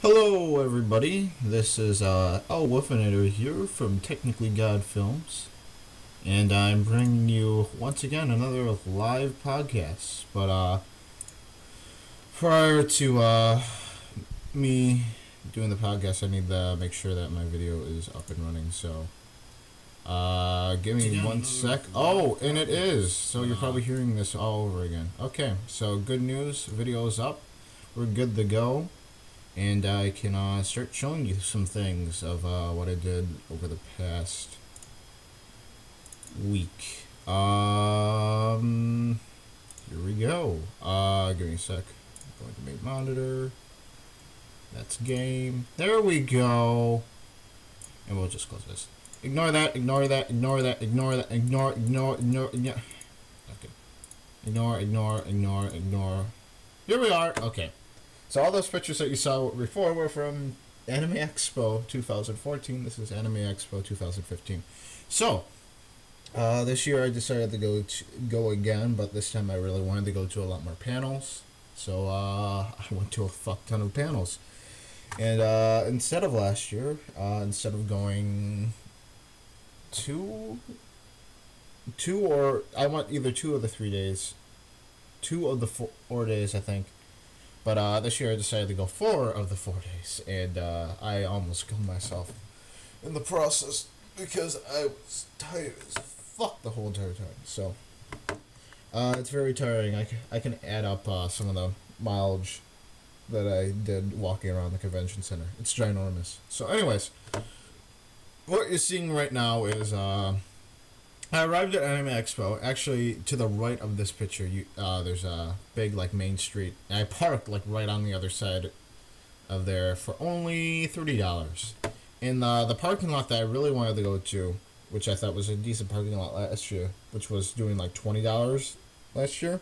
Hello, everybody. This is Wolfinator here from Technically God Films, and I'm bringing you once again another live podcast. But prior to me doing the podcast, I need to make sure that my video is up and running. So, give me one sec. Oh, and it is. So you're probably hearing this all over again. Okay. So good news. Video is up. We're good to go. And I can start showing you some things of what I did over the past week. Here we go. Give me a sec. I'm going to make monitor. That's game. There we go. And we'll just close this. Ignore that. Ignore that. Ignore that. Ignore that. Ignore. Yeah. Okay. Ignore. Here we are. Okay. So all those pictures that you saw before were from Anime Expo 2014. This is Anime Expo 2015. So, this year I decided to go again, but this time I really wanted to go to a lot more panels. So, I went to a fuck ton of panels. And, instead of last year, instead of going I went either 2 of the 3 days. 2 of the 4 days, I think. But this year I decided to go 4 of the 4 days, and I almost killed myself in the process because I was tired as fuck the whole entire time. So it's very tiring. I can add up some of the mileage that I did walking around the convention center. It's ginormous. So anyways, what you're seeing right now is I arrived at Anime Expo. Actually, to the right of this picture, there's a big main street. And I parked right on the other side of there for only $30. In the parking lot that I really wanted to go to, which I thought was a decent parking lot last year, which was doing $20 last year,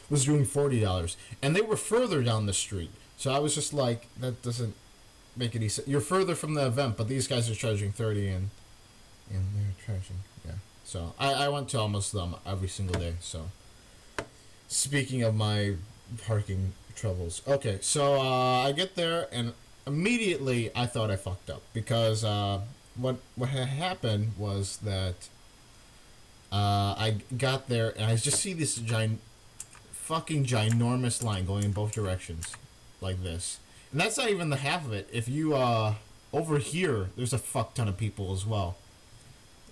was doing $40, and they were further down the street. So I was just like, that doesn't make any sense. You're further from the event, but these guys are charging $30, and they're charging, yeah. So, I went to almost them every single day, so. Speaking of my parking troubles. Okay, so, I get there, and immediately I thought I fucked up. Because, what had happened was that, I got there, and I just see this fucking ginormous line going in both directions. Like this. And that's not even the half of it. If you, over here, there's a fuck ton of people as well.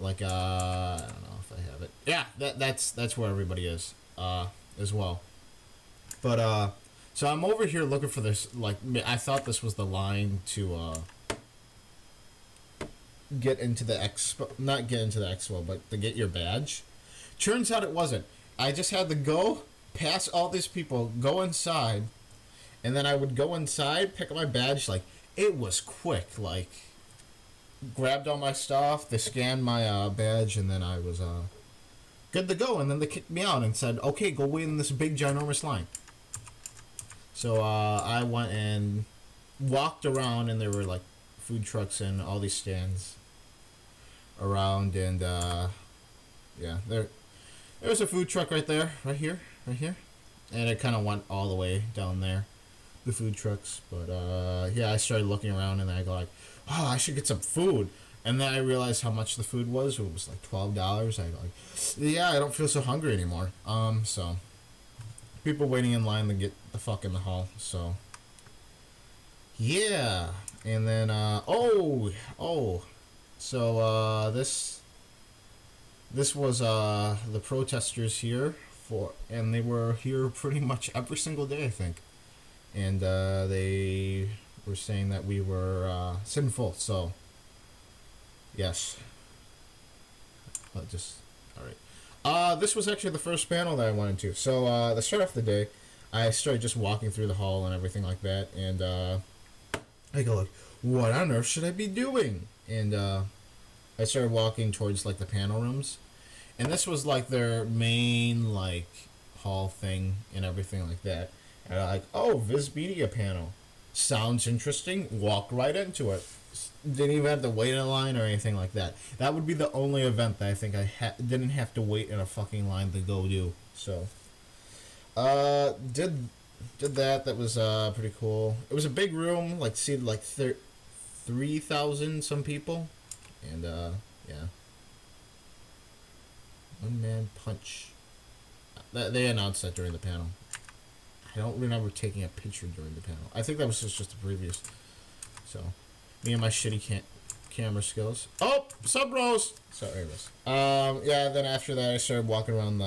I don't know if I have it. Yeah, that's where everybody is, as well. But, so I'm over here looking for this, I thought this was the line to, get into the expo, not get into the expo, but to get your badge. Turns out it wasn't. I just had to go past all these people, go inside, and then I would go inside, pick up my badge, it was quick, grabbed all my stuff, they scanned my badge, and then I was good to go. And then they kicked me out and said, okay, go wait in this big ginormous line. So I went and walked around, and there were food trucks and all these stands around, and yeah, there's a food truck right here, and it kind of went all the way down there, the food trucks. But yeah, I started looking around, and then I go oh, I should get some food. And then I realized how much the food was. It was $12. I go yeah, I don't feel so hungry anymore. So people waiting in line to get the fuck in the hall. So yeah, and then so this was the protesters here and they were here pretty much every single day, I think. And they were saying that we were sinful, so yes. Alright. This was actually the first panel that I went into. So to start off the day, I started just walking through the hall and everything like that, and I go what on earth should I be doing? And I started walking towards the panel rooms, and this was their main hall thing and everything like that. And I'm oh, Viz Media panel. Sounds interesting. Walk right into it. Didn't even have to wait in a line or anything like that. That would be the only event that I think I didn't have to wait in a fucking line to go do. So, did did that. That was pretty cool. It was a big room, like seated like 3,000 some people, and yeah, one man punch. They announced that during the panel. I don't remember taking a picture during the panel. I think that was just the previous. So, me and my shitty camera skills. Oh, sub Rose. Sorry, Rose. Yeah. Then after that, I started walking around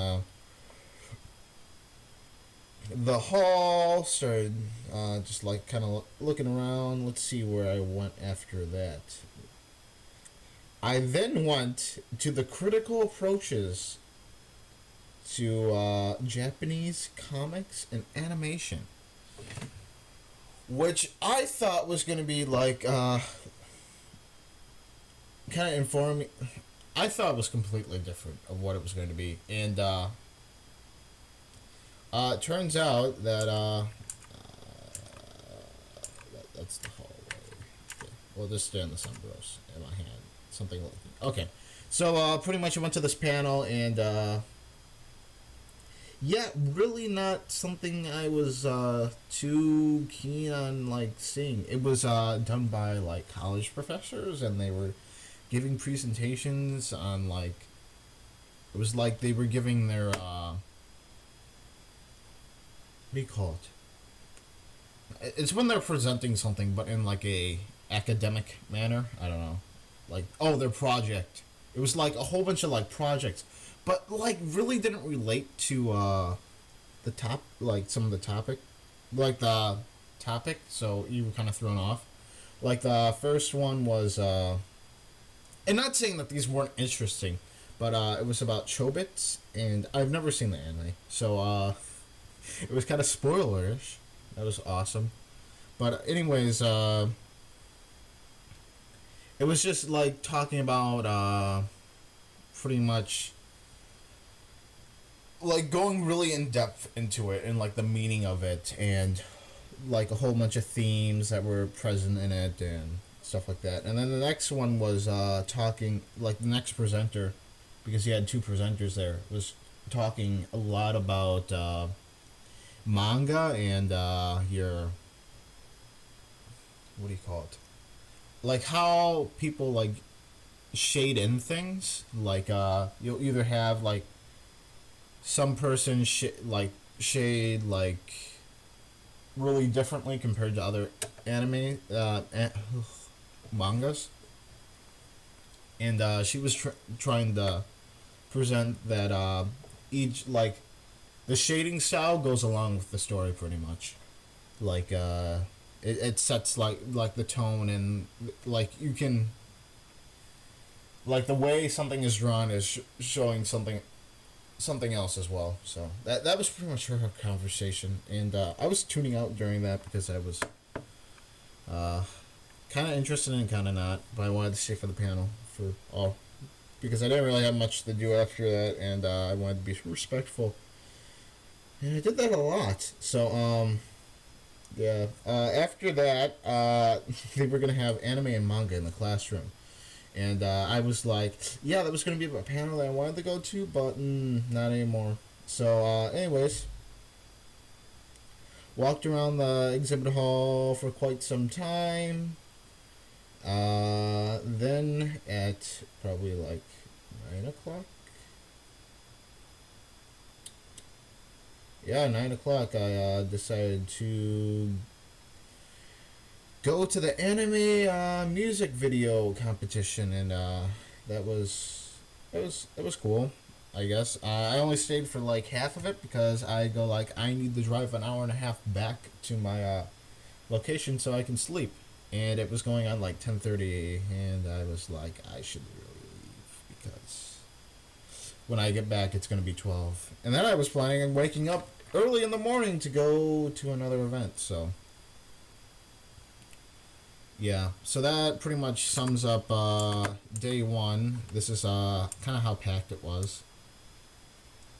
the hall. Started just like kind of looking around. Let's see where I went after that. I then went to the critical approaches to Japanese comics and animation, which I thought was going to be like kind of informing. I thought it was completely different of what it was going to be, and it turns out that that's the hallway. Okay. Well, just stay on the sunburst in my hand. Something like that. Okay, so pretty much I went to this panel, and yeah, really not something I was too keen on like seeing. It was done by like college professors, and they were giving presentations on like, it was like they were giving their what do you call it? It's when they're presenting something, but in like a academic manner. I don't know, like, oh, their project. It was like a whole bunch of like projects, but like really didn't relate to the top, like some of the topic, like the topic. So you were kind of thrown off. Like the first one was, and not saying that these weren't interesting, but it was about Chobits, and I've never seen the anime, so it was kind of spoilerish. That was awesome, but anyways, it was just like talking about pretty much like going really in depth into it and like the meaning of it, and like a whole bunch of themes that were present in it and stuff like that. And then the next one was talking, like the next presenter, because he had two presenters there, was talking a lot about manga and your, what do you call it, like how people like shade in things. Like you'll either have like some person shade like really differently compared to other anime mangas, and she was trying to present that each, like, the shading style goes along with the story pretty much. Like it sets like the tone, and like you can, like the way something is drawn is showing something else as well. So that was pretty much her conversation, and I was tuning out during that because I was kind of interested and kind of not, but I wanted to stay for the panel for all, because I didn't really have much to do after that, and I wanted to be respectful, and I did that a lot. So yeah, after that they were gonna have anime and manga in the classroom. And I was like, yeah, that was going to be a panel that I wanted to go to, but not anymore. So, anyways, walked around the exhibit hall for quite some time. Then at probably like 9 o'clock. Yeah, 9 o'clock, I decided to go to the anime music video competition, and it was cool, I guess. I only stayed for like half of it because I need to drive an hour and a half back to my location so I can sleep, and it was going on like 10:30, and I was like, I should really leave because when I get back it's gonna be 12, and then I was planning on waking up early in the morning to go to another event. So yeah, so that pretty much sums up day one. This is kind of how packed it was.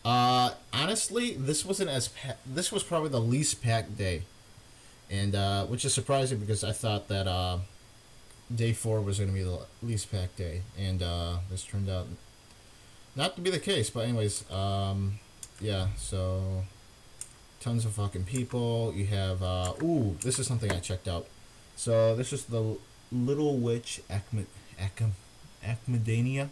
Honestly, this wasn't as this was probably the least packed day, and which is surprising because I thought that day 4 was going to be the least packed day, and this turned out not to be the case. But anyways, yeah. So tons of fucking people. You have, ooh, this is something I checked out. So this is the Little Witch Academia.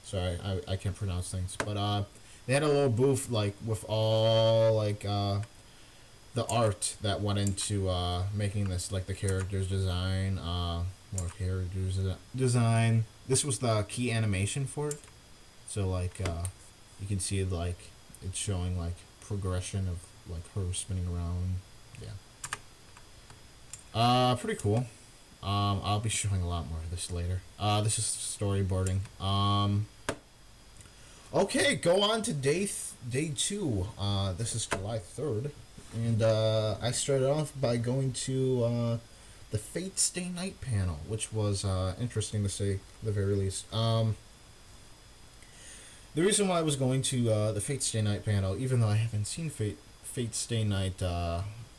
Sorry, I can't pronounce things. But they had a little booth, like, with all, like, the art that went into making this, like the characters design, more characters design. This was the key animation for it. So, like, you can see, like, it's showing, like, progression of, like, her spinning around. Yeah. Pretty cool. I'll be showing a lot more of this later. This is storyboarding. Okay, go on to day 2. This is July 3rd. And I started off by going to the Fate Stay Night panel, which was interesting to say the very least. The reason why I was going to the Fate Stay Night panel, even though I haven't seen Fate Stay Night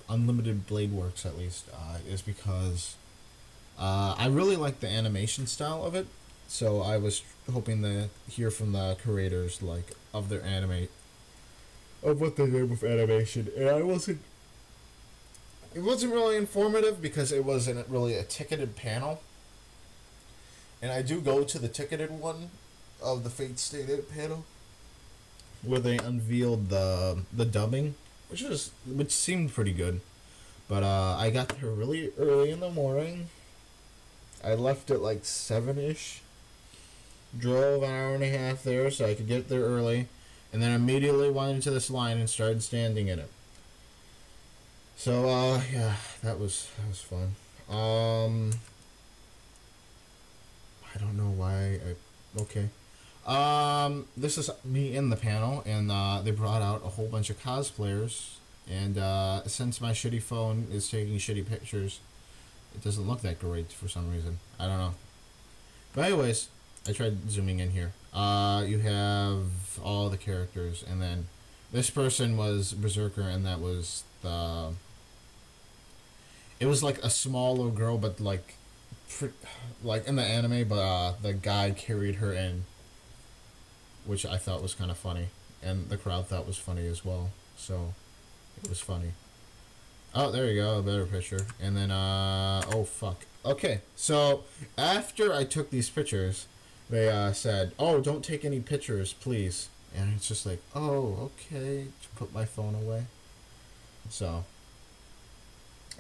Unlimited Blade Works at least, is because I really like the animation style of it. So I was hoping to hear from the creators, like, of their anime, of what they did with animation. And it wasn't really informative because it wasn't really a ticketed panel. And I do go to the ticketed one of the Fate Stay Night panel, where they unveiled the dubbing, which seemed pretty good. But I got there really early in the morning. I left at like 7-ish. Drove an hour and a half there so I could get there early. And then immediately went into this line and started standing in it. So, yeah, that was fun. I don't know why okay. This is me in the panel, and they brought out a whole bunch of cosplayers. And since my shitty phone is taking shitty pictures, it doesn't look that great for some reason. I don't know. But anyways, I tried zooming in here. You have all the characters, and then this person was Berserker, and that was the... It was like a small little girl, but like in the anime, but the guy carried her in, which I thought was kind of funny, and the crowd thought was funny as well. So it was funny. Oh, there you go, a better picture. And then oh fuck. Okay, so after I took these pictures, they said, "Oh, don't take any pictures, please." And it's just like, "Oh, okay," to put my phone away. So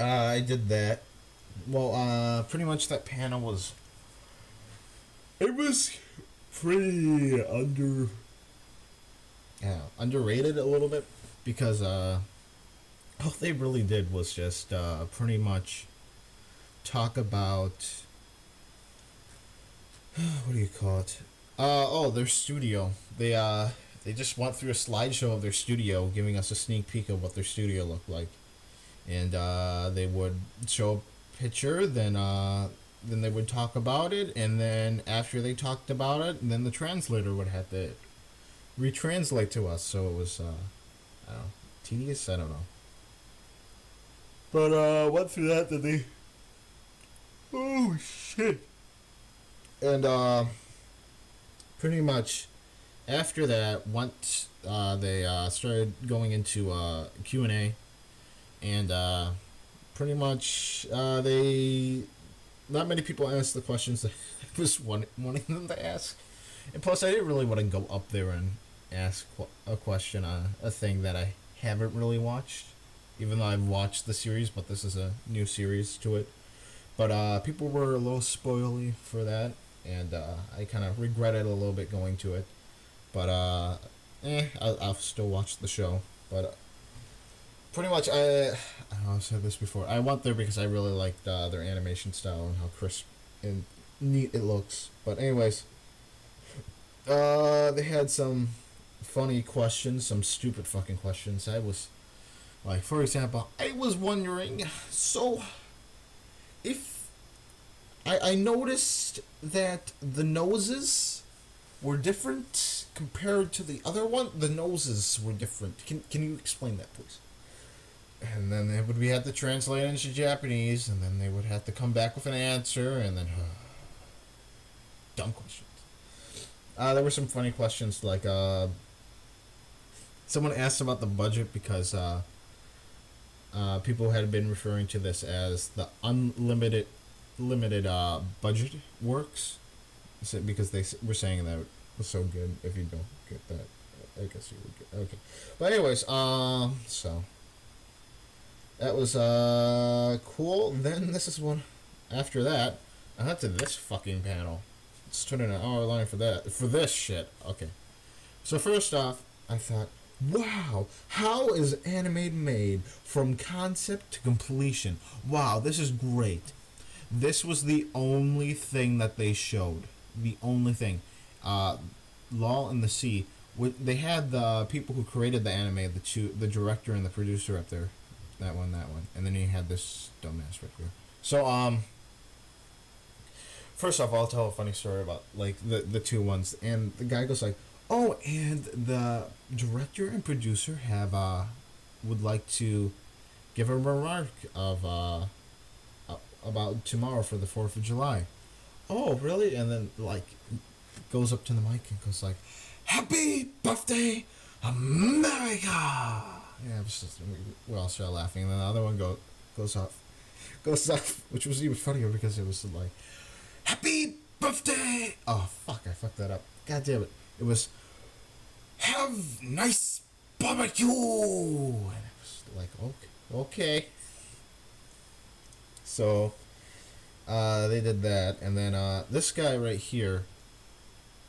I did that. Well, pretty much that panel was... It was pretty underrated a little bit, because all they really did was just pretty much talk about... what do you call it? Their studio. They just went through a slideshow of their studio, giving us a sneak peek of what their studio looked like. And they would show a picture, then they would talk about it, and then after they talked about it, then the translator would have to retranslate to us. So it was, I don't know, tedious? I don't know. But went through that, then they... Oh, shit. And pretty much after that, once they started going into Q&A, and pretty much they... Not many people asked the questions that I was wanting them to ask. And plus, I didn't really want to go up there and ask a question on a thing that I haven't really watched. Even though I've watched the series, but this is a new series to it. But people were a little spoily for that, and I kind of regretted a little bit going to it. But I'll still watch the show. But pretty much, I don't know, I've said this before. I went there because I really liked their animation style and how crisp and neat it looks. But anyways, they had some funny questions, some stupid fucking questions. I was, like, for example, I was wondering, so if I noticed that the noses were different compared to the other one. The noses were different. Can you explain that, please? And then we had to translate it into Japanese, and then they would have to come back with an answer, and then dumb questions. There were some funny questions, like someone asked about the budget, because People had been referring to this as the limited budget works, so, because they were saying that it was so good. If you don't get that, I guess you would get. Okay, but anyways, so that was cool. Then this is one. After that, I went to this fucking panel. It's turning an hour line for this shit. Okay, so first off, I thought, wow, how is anime made from concept to completion? Wow, this is great. This was the only thing that they showed. The only thing. Law in the Sea. They had the people who created the anime, the director and the producer up there. That one. And then you had this dumbass right here. So, first off, I'll tell a funny story about, like, the two ones. And the guy goes like, oh, and the director and producer would like to give a remark of, about tomorrow for the 4th of July. Oh, really? And then, like, goes up to the mic and goes like, Happy Birthday, America! Yeah, we all start laughing. And then the other one goes off, which was even funnier because it was like, Happy Birthday! Oh, fuck, I fucked that up. God damn it. It was, have nice barbecue! And it was like, okay. So, they did that, and then, this guy right here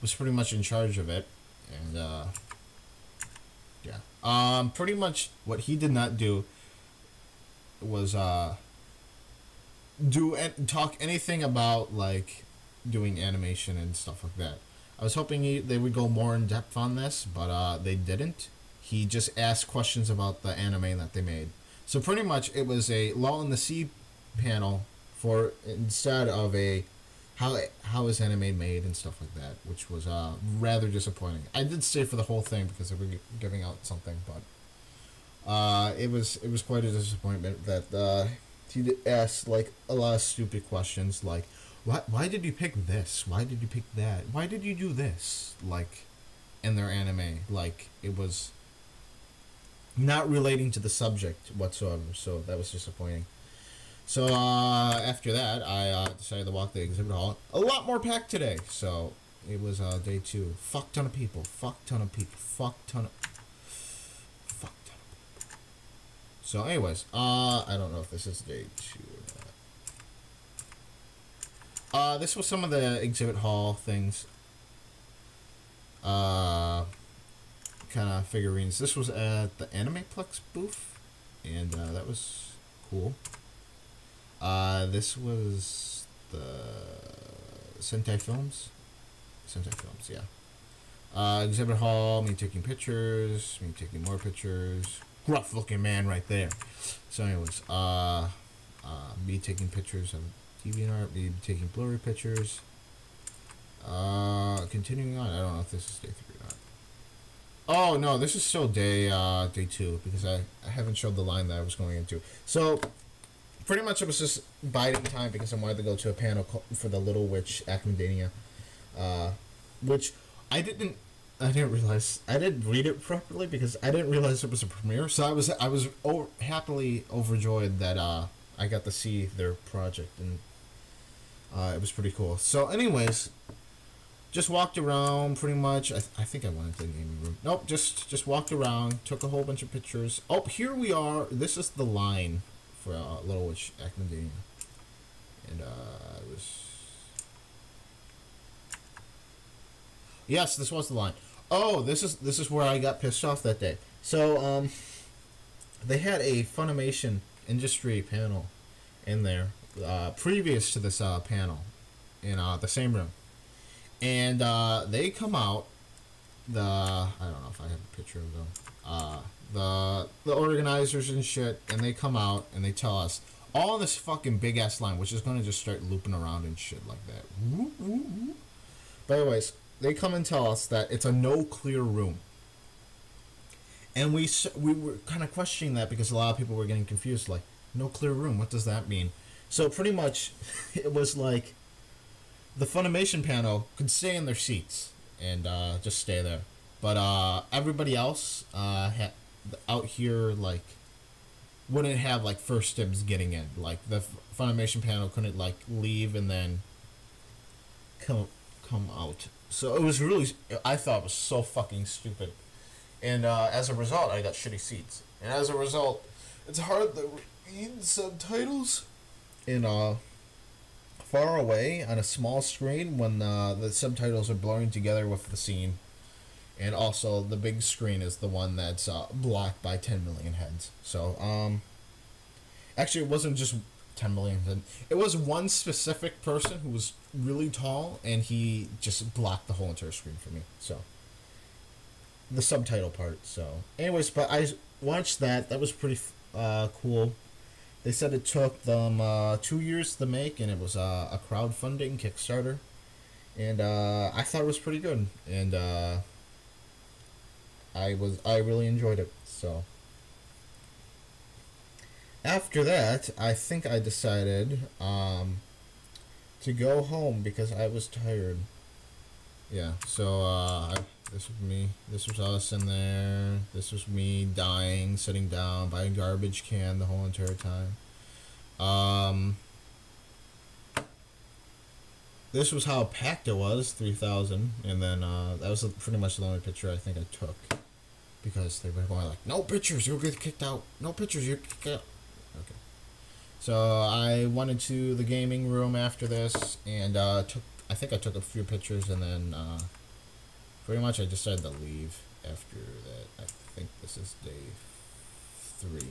was pretty much in charge of it, and, yeah. Pretty much what he did not do was, talk anything about, like, doing animation and stuff like that. I was hoping they would go more in depth on this, but they didn't. He just asked questions about the anime that they made. So pretty much it was a Law in the Sea panel for instead of a how is anime made and stuff like that, which was rather disappointing. I did stay for the whole thing because they were giving out something, but it was quite a disappointment that he asked like a lot of stupid questions like, why did you pick this? Why did you pick that? Why did you do this? Like, in their anime, like, it was not relating to the subject whatsoever, so that was disappointing. So, after that, I decided to walk the exhibit hall. A lot more packed today, so it was day 2. Fuck ton of people. So, anyways, I don't know if this is day 2 or not. This was some of the exhibit hall things. Kind of figurines. This was at the Animeplex booth, and that was cool. This was the Sentai Films, yeah. Exhibit hall, me taking pictures, me taking more pictures. Rough looking man right there. So anyways, me taking pictures of TV art, me taking blurry pictures. Continuing on, I don't know if this is day 3 or not. Oh no, this is still day 2 because I haven't showed the line that I was going into. So pretty much it was just biding time because I wanted to go to a panel for the Little Witch Academia, which I didn't realize. I didn't read it properly because I didn't realize it was a premiere. So I was happily overjoyed that I got to see their project, and it was pretty cool. So anyways, just walked around pretty much. I think I went into the gaming room. Nope, just walked around, took a whole bunch of pictures. Oh, here we are. This is the line for Little Witch Academia, and it was. Yes, this was the line. Oh, this is where I got pissed off that day. So they had a Funimation industry panel in there previous to this panel in the same room, and they come out. I don't know if I have a picture of them. The organizers and shit, and they come out and they tell us all in this fucking big ass line, which is gonna just start looping around and shit like that. But anyways, they come and tell us that it's a no clear room, and we were kind of questioning that because a lot of people were getting confused, like, no clear room, what does that mean? So pretty much, it was like the Funimation panel could stay in their seats and just stay there, but everybody else out here, like wouldn't have like first dibs getting in. Like the Funimation panel couldn't like leave and then come out. So it was really, I thought it was so fucking stupid. And as a result, I got shitty seats. And as a result, it's hard to read subtitles in far away on a small screen when the subtitles are blurring together with the scene. And also, the big screen is the one that's blocked by 10 million heads. So, actually, it wasn't just 10 million heads. It was one specific person who was really tall, and he just blocked the whole entire screen for me. So, the subtitle part. So, anyways, but I watched that. That was pretty cool. They said it took them 2 years to make, and it was a crowdfunding Kickstarter. And I thought it was pretty good. And I really enjoyed it. So after that, I think I decided to go home because I was tired. Yeah. So this was me. This was us in there. This was me dying, sitting down by a garbage can the whole entire time. This was how packed it was, 3,000, and then that was pretty much the only picture I think I took, because they were going like, no pictures, you'll get kicked out, no pictures, you're kicked out. Okay. So I went into the gaming room after this, and I think I took a few pictures, and then pretty much I decided to leave after that. I think this is day 3.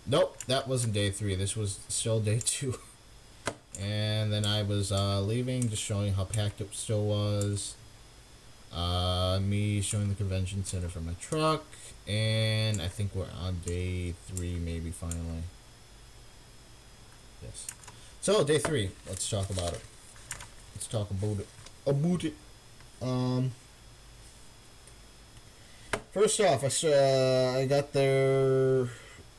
Nope, that wasn't day 3, this was still day 2. And then I was leaving, just showing how packed it still was. Me showing the convention center from my truck. And I think we're on day 3 maybe finally. Yes. So, day 3. Let's talk about it. Let's talk about it. First off, I got there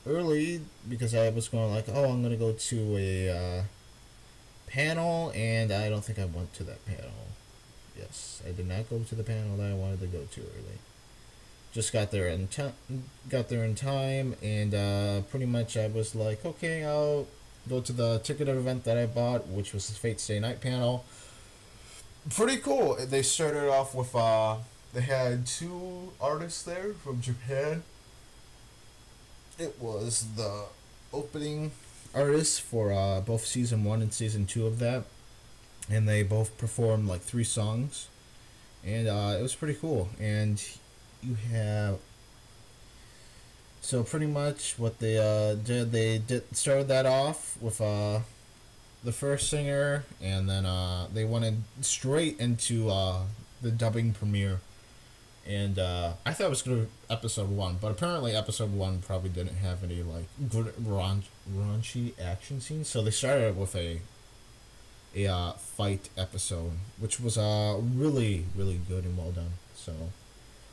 early because I was going like, oh, I'm going to go to a panel, and I don't think I went to that panel. Yes, I did not go to the panel that I wanted to go to early. Just got there in time, and pretty much I was like, okay, I'll go to the ticketed event that I bought, which was the Fate Stay Night panel. Pretty cool. They started off with they had 2 artists there from Japan. It was the opening artists for both season 1 and season 2 of that, and they both performed like 3 songs, and it was pretty cool. And you have, so pretty much what they started that off with the first singer, and then they went straight into the dubbing premiere. And I thought it was going to be episode 1, but apparently episode 1 probably didn't have any like good raunchy action scenes. So they started with a fight episode, which was really, really good and well done. So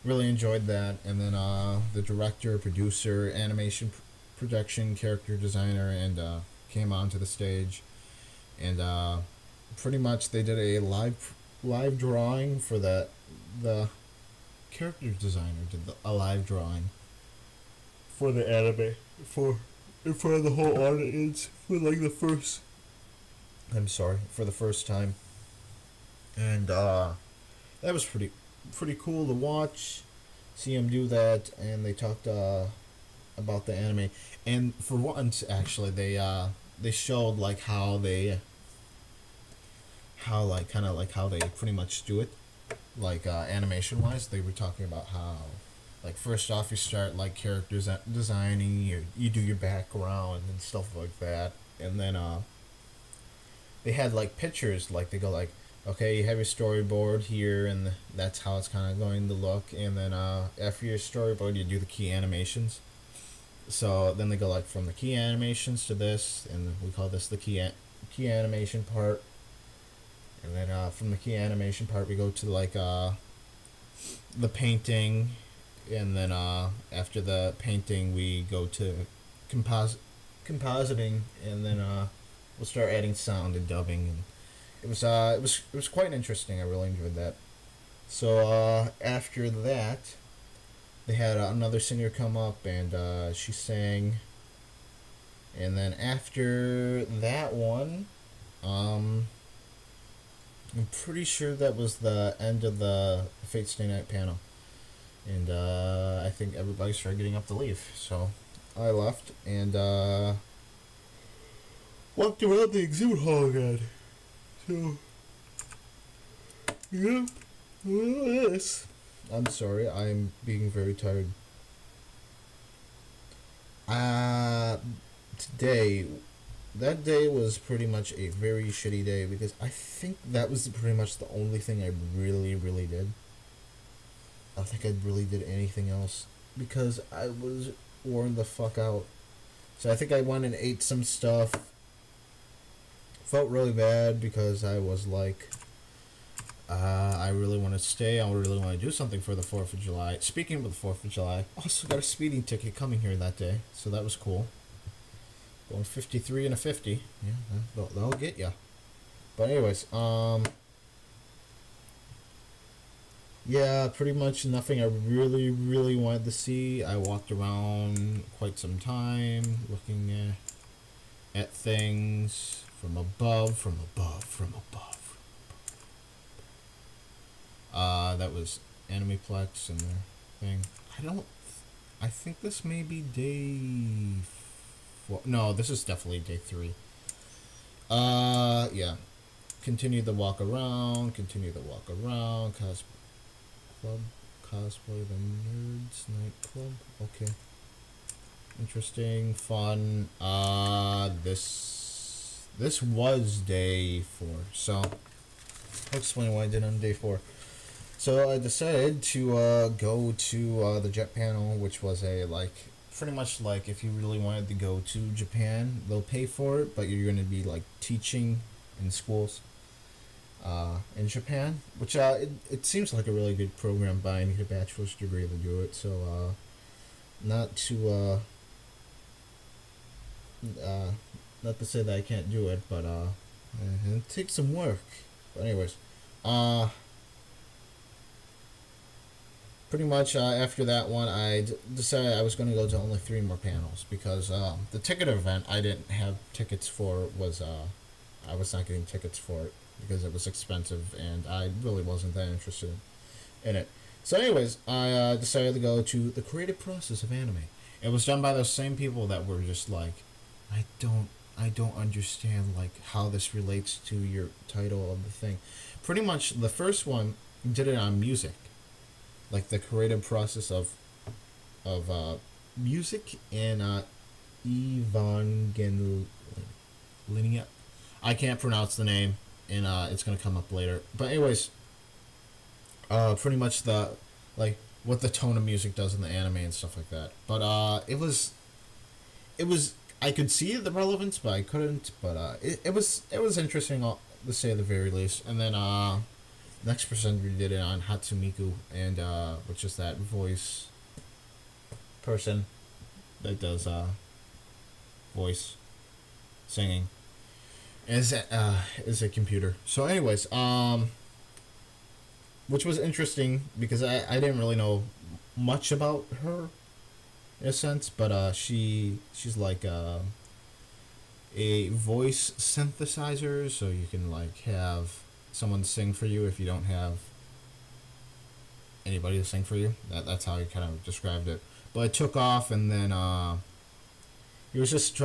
really enjoyed that. And then the director, producer, animation production, character designer, and came onto the stage, and pretty much they did a live drawing for the character designer did a live drawing for the anime in front of the whole audience for like for the first time, and that was pretty cool to watch, see him do that. And they talked about the anime, and for once actually they showed like how they pretty much do it. Like animation wise, they were talking about how, like, first off you start like characters designing, you do your background and stuff like that, and then they had like pictures, like they go like, okay, you have your storyboard here, and that's how it's kind of going to look, and then after your storyboard you do the key animations. So then they go like from the key animations to this, and we call this the key animation part. And then from the key animation part, we go to like the painting, and then after the painting, we go to compositing, and then we'll start adding sound and dubbing. And it was quite interesting. I really enjoyed that. So after that, they had another singer come up, and she sang. And then after that one, um, I'm pretty sure that was the end of the Fate Stay Night panel. And I think everybody started getting up to leave. So I left and walked around the exhibit hall again. So, yeah. Yes. I'm sorry, I'm being very tired. Uh, Today, that day was pretty much a very shitty day because I think that was pretty much the only thing I really, really did. I don't think I really did anything else because I was worn the fuck out. So I think I went and ate some stuff. Felt really bad because I was like, I really want to stay. I really want to do something for the 4th of July. Speaking of the 4th of July, also got a speeding ticket coming here that day, so that was cool. Going 53 and a 50. Yeah, that'll get ya. But anyways, yeah, pretty much nothing I really, really wanted to see. I walked around quite some time, looking at things from above, from above, from above. That was Animeplex and their thing. I think this may be day 4. No, this is definitely day 3. Yeah. Continue the walk around, cosplay the Nerds Nightclub. Okay. Interesting, fun. This was day 4, so I'll explain what I did on day 4. So I decided to go to the Jet panel, which was pretty much like if you really wanted to go to Japan, they'll pay for it, but you're going to be like teaching in schools in Japan, which it seems like a really good program, but I need a bachelor's degree to do it, so not to not to say that I can't do it, but it takes some work. But anyways, pretty much after that one, I decided I was going to go to only 3 more panels because the ticket event I didn't have tickets for was I was not getting tickets for it because it was expensive and I really wasn't that interested in it. So anyways, I decided to go to the creative process of anime. It was done by those same people that were just like, I don't understand like how this relates to your title of the thing. Pretty much the first one did it on music, like the creative process of music and Evangelinia. I can't pronounce the name, and it's gonna come up later. But anyways, pretty much the like what the tone of music does in the anime and stuff like that. But it was I could see the relevance, but I couldn't. But it was interesting to say the very least. And then next person we did it on Hatsumiku, and which is that voice person that does voice singing. Is a computer. So anyways, which was interesting because I didn't really know much about her in a sense, but she's like a voice synthesizer, so you can like have someone sing for you if you don't have anybody to sing for you. That's how he kind of described it. But it took off, and then he was just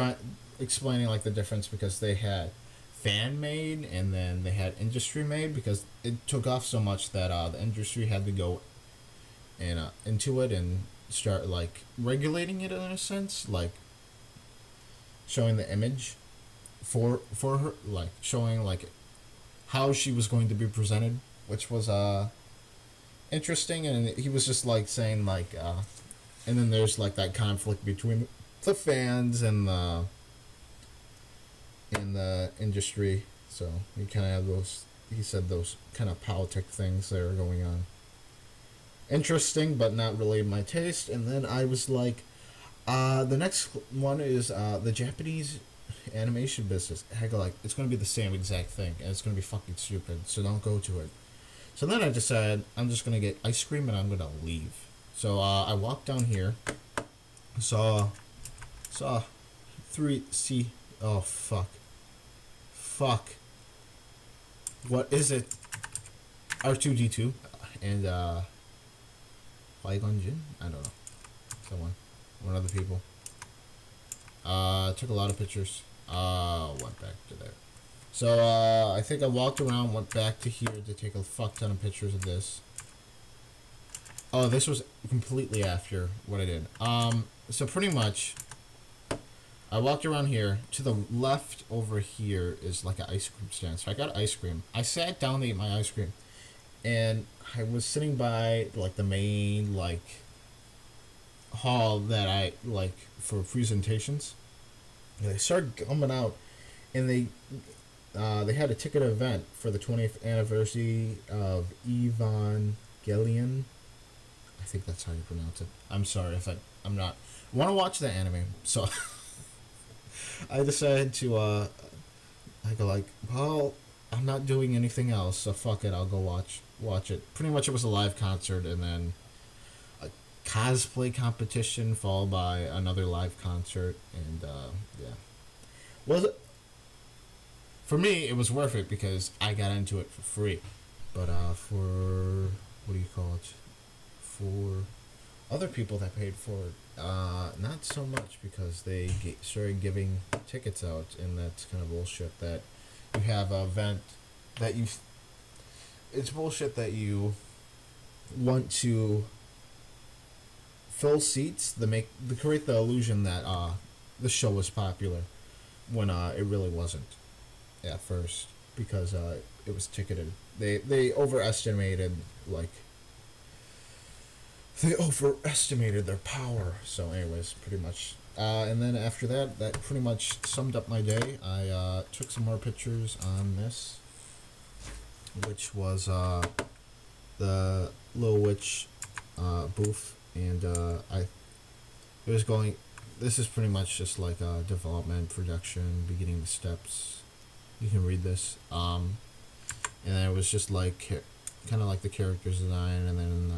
explaining like the difference because they had fan made and then they had industry made, because it took off so much that the industry had to go and into it and start like regulating it in a sense, like showing the image for her, like showing like how she was going to be presented, which was interesting. And he was just like saying like and then there's like that conflict between the fans and the in the industry. So you kind of have those, he said, those kind of politic things that are going on. Interesting, but not really my taste. And then I was like, the next one is the Japanese animation business. Heck, like, it's going to be the same exact thing, and it's going to be fucking stupid, so don't go to it. So then I decided I'm just going to get ice cream and I'm going to leave. So I walked down here, saw three. See, oh fuck. What is it? R2D2 and Qui-Gon Jinn? I don't know. One of the people. Took a lot of pictures. Went back to there. So I think I walked around, went back to here to take a fuck ton of pictures of this. Oh, this was completely after what I did. So pretty much, I walked around here. To the left over here is like an ice cream stand. So I got ice cream. I sat down to eat my ice cream. And I was sitting by like the main like hall that I like for presentations. And they started coming out, and they had a ticket event for the 20th anniversary of Evangelion. I think that's how you pronounce it. I'm sorry if I'm not. I want to watch the anime, so I decided to I go like, well, I'm not doing anything else, so fuck it, I'll go watch it. Pretty much it was a live concert and then a cosplay competition followed by another live concert, and yeah. Was it for me, it was worth it because I got into it for free. But for what do you call it? For other people that paid for it, not so much, because they started giving tickets out, and that's kind of bullshit that you have an event that you... It's bullshit that you want to fill seats to create the illusion that the show was popular when it really wasn't at first, because it was ticketed. They overestimated their power. So anyways, pretty much. And then after that pretty much summed up my day. I took some more pictures on this, which was the Little Witch booth, and this is pretty much just like a development, production, beginning the steps. You can read this. And then it was just like kind of like the character's design, and then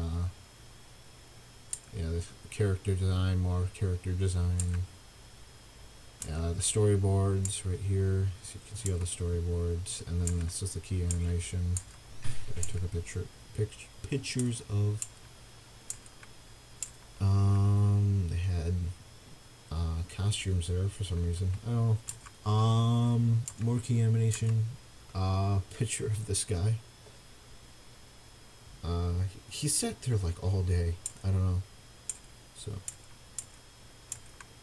the character design, more character design. The storyboards right here, so you can see all the storyboards, and then this is the key animation that I took pictures of. They had costumes there for some reason. I don't know. More key animation. Picture of this guy. He sat there like all day. I don't know. So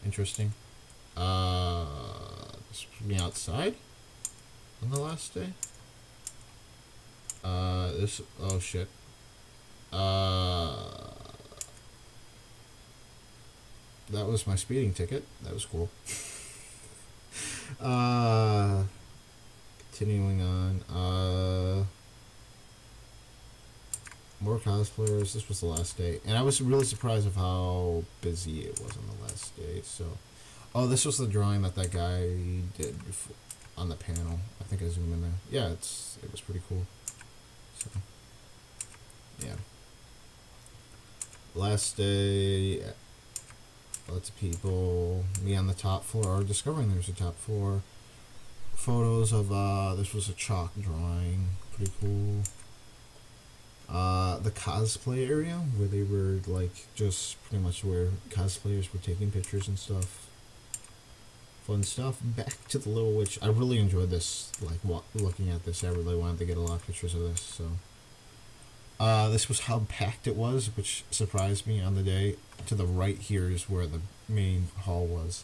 interesting. This was me outside on the last day. Oh shit. That was my speeding ticket. That was cool. Continuing on. More cosplayers. This was the last day, and I was really surprised of how busy it was on the last day. So, this was the drawing that guy did on the panel. I think I zoomed in there. Yeah, it was pretty cool. So, yeah. Last day, lots of people. Me on the top floor, discovering there's a top floor. Photos of this was a chalk drawing. Pretty cool. The cosplay area, where they were like just pretty much where cosplayers were taking pictures and stuff. Fun stuff. Back to the Little Witch. I really enjoyed this. Like looking at this, I really wanted to get a lot of pictures of this. So, this was how packed it was, which surprised me on the day. To the right here is where the main hall was.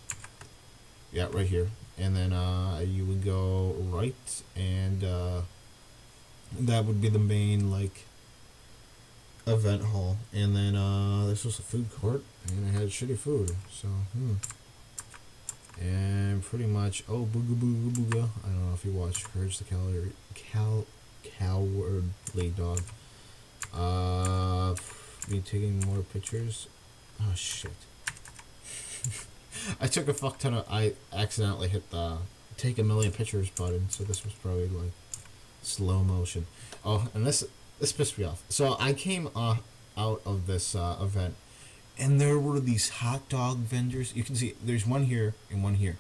Yeah, right here. And then you would go right, and that would be the main like event hall. And then this was a food court, and I had shitty food. So and pretty much booga booga booga. I don't know if you watch Courage the Cowardly Dog. Me taking more pictures. Oh shit. I took a fuck ton of... I accidentally hit the take a million pictures button, so this was probably like slow motion. Oh, and this pissed me off. So I came out of this event And there were these hot dog vendors. You can see there's one here and one here.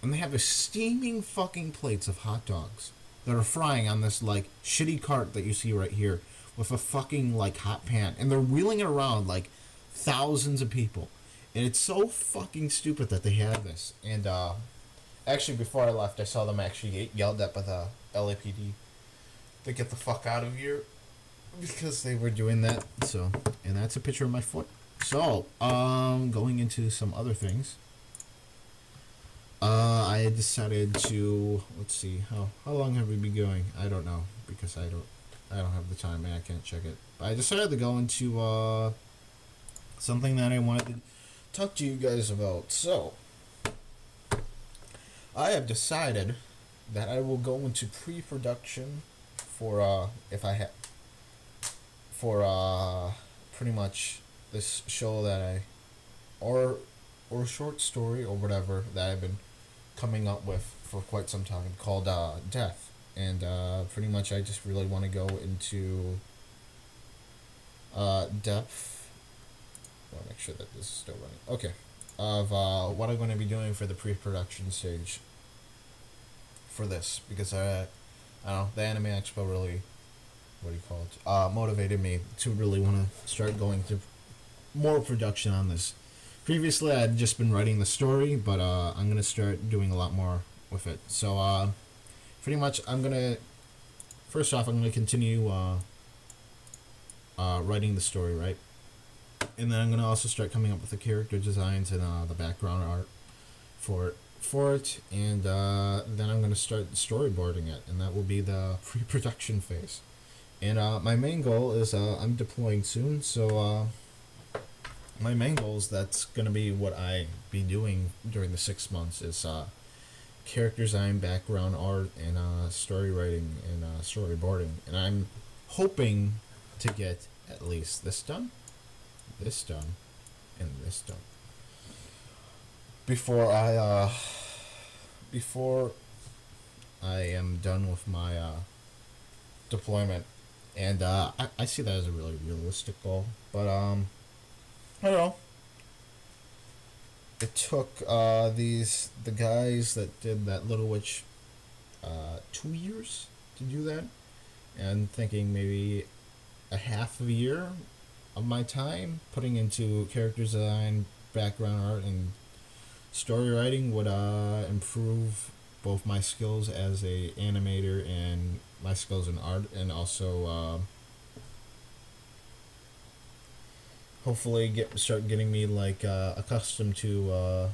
And they have the steaming fucking plates of hot dogs that are frying on this like shitty cart that you see right here with a fucking like hot pan. And they're wheeling it around like thousands of people. And it's so fucking stupid that they have this. And actually before I left I saw them actually get yelled at by the LAPD to get the fuck out of here because they were doing that. So, and that's a picture of my foot. So, going into some other things. I had decided to, let's see, how long have we been going? I don't know because I don't have the time and I can't check it. But I decided to go into something that I wanted to talk to you guys about. So, I have decided that I will go into pre-production for pretty much this show that or short story or whatever that I've been coming up with for quite some time called Death. And pretty much I just really want to go into depth. I want to make sure that this is still running. Okay. Of what I'm going to be doing for the pre-production stage for this, because I don't know, the Anime Expo really, what do you call it, motivated me to really want to start going to more production on this. Previously, I had just been writing the story, but I'm going to start doing a lot more with it. So, pretty much, first off, I'm going to continue writing the story, right? And then I'm going to also start coming up with the character designs and the background art for it. And then I'm going to start storyboarding it, and that will be the pre-production phase. And my main goal is I'm deploying soon, so my main goal is that's going to be what I be doing during the 6 months is character design, background art, and story writing and storyboarding. And I'm hoping to get at least this done, and this done before I am done with my deployment. And I see that as a really realistic goal, but I don't know. It took the guys that did that Little Witch 2 years to do that, and thinking maybe a half of a year of my time putting into character design, background art, and story writing would improve both my skills as a animator and my skills in art, and also hopefully start getting me like accustomed to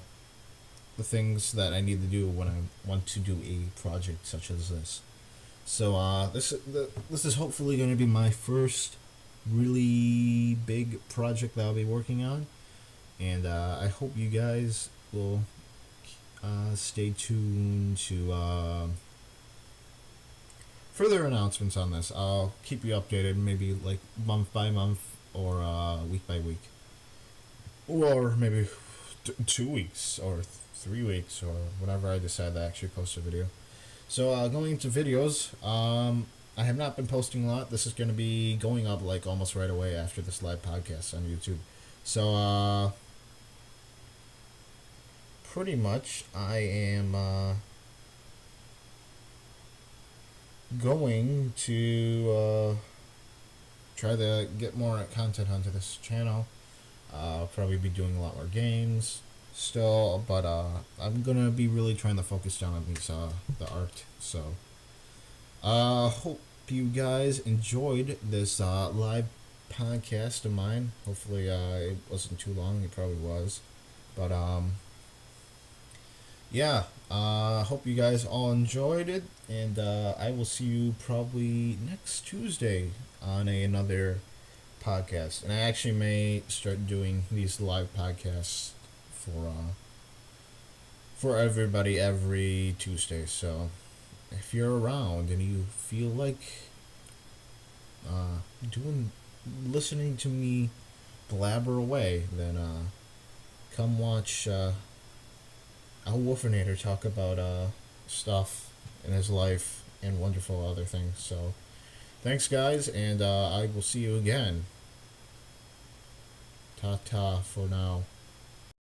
the things that I need to do when I want to do a project such as this. So this is hopefully going to be my first really big project that I'll be working on, and I hope you guys will stay tuned to further announcements on this. I'll keep you updated, maybe like month by month or week by week, or maybe 2 weeks or 3 weeks or whenever I decide to actually post a video. So going into videos, I have not been posting a lot. This is going to be going up like almost right away after this live podcast on YouTube. So pretty much I am going to try to get more content onto this channel. I'll probably be doing a lot more games still, but I'm gonna be really trying to focus down on these the art. So hope you guys enjoyed this live podcast of mine. Hopefully it wasn't too long. It probably was, but yeah, hope you guys all enjoyed it, and I will see you probably next Tuesday on another podcast. And I actually may start doing these live podcasts for everybody every Tuesday. So if you're around and you feel like listening to me blabber away, then come watch Al Wolfinator talk about stuff in his life and wonderful other things. So thanks guys, and I will see you again. Ta ta for now.